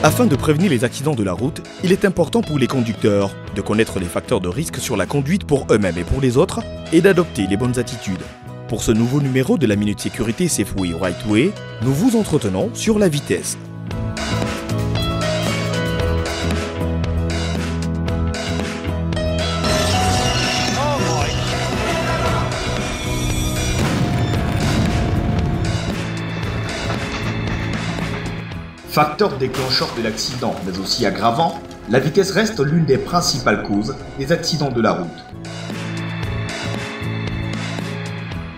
Afin de prévenir les accidents de la route, il est important pour les conducteurs de connaître les facteurs de risque sur la conduite pour eux-mêmes et pour les autres et d'adopter les bonnes attitudes. Pour ce nouveau numéro de la Minute Sécurité Safeway Right Way, nous vous entretenons sur la vitesse. Facteur déclencheur de l'accident, mais aussi aggravant, la vitesse reste l'une des principales causes des accidents de la route.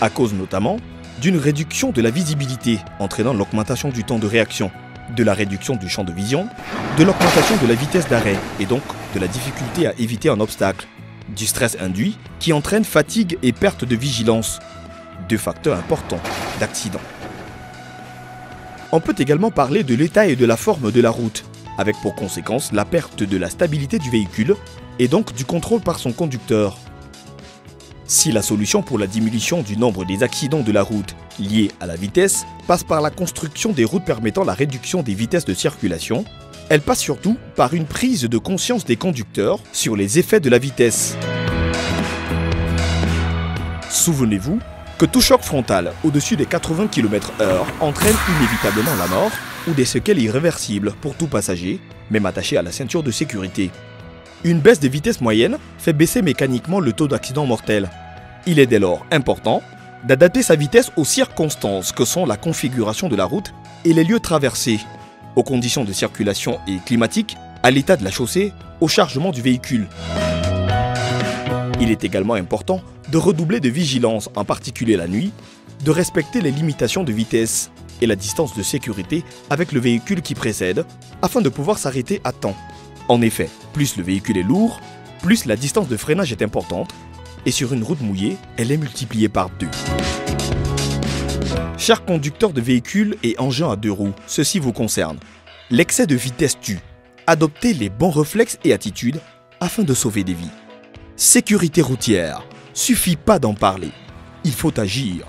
À cause notamment d'une réduction de la visibilité, entraînant l'augmentation du temps de réaction, de la réduction du champ de vision, de l'augmentation de la vitesse d'arrêt et donc de la difficulté à éviter un obstacle, du stress induit qui entraîne fatigue et perte de vigilance, deux facteurs importants d'accident. On peut également parler de l'état et de la forme de la route, avec pour conséquence la perte de la stabilité du véhicule et donc du contrôle par son conducteur. Si la solution pour la diminution du nombre des accidents de la route liés à la vitesse passe par la construction des routes permettant la réduction des vitesses de circulation, elle passe surtout par une prise de conscience des conducteurs sur les effets de la vitesse. Souvenez-vous que tout choc frontal au-dessus des 80 km/h entraîne inévitablement la mort ou des séquelles irréversibles pour tout passager, même attaché à la ceinture de sécurité. Une baisse de vitesse moyenne fait baisser mécaniquement le taux d'accident mortel. Il est dès lors important d'adapter sa vitesse aux circonstances que sont la configuration de la route et les lieux traversés, aux conditions de circulation et climatiques, à l'état de la chaussée, au chargement du véhicule. Il est également important de redoubler de vigilance, en particulier la nuit, de respecter les limitations de vitesse et la distance de sécurité avec le véhicule qui précède, afin de pouvoir s'arrêter à temps. En effet, plus le véhicule est lourd, plus la distance de freinage est importante, et sur une route mouillée, elle est multipliée par 2. Chers conducteurs de véhicules et engins à 2 roues, ceci vous concerne. L'excès de vitesse tue. Adoptez les bons réflexes et attitudes afin de sauver des vies. Sécurité routière. Suffit pas d'en parler, il faut agir.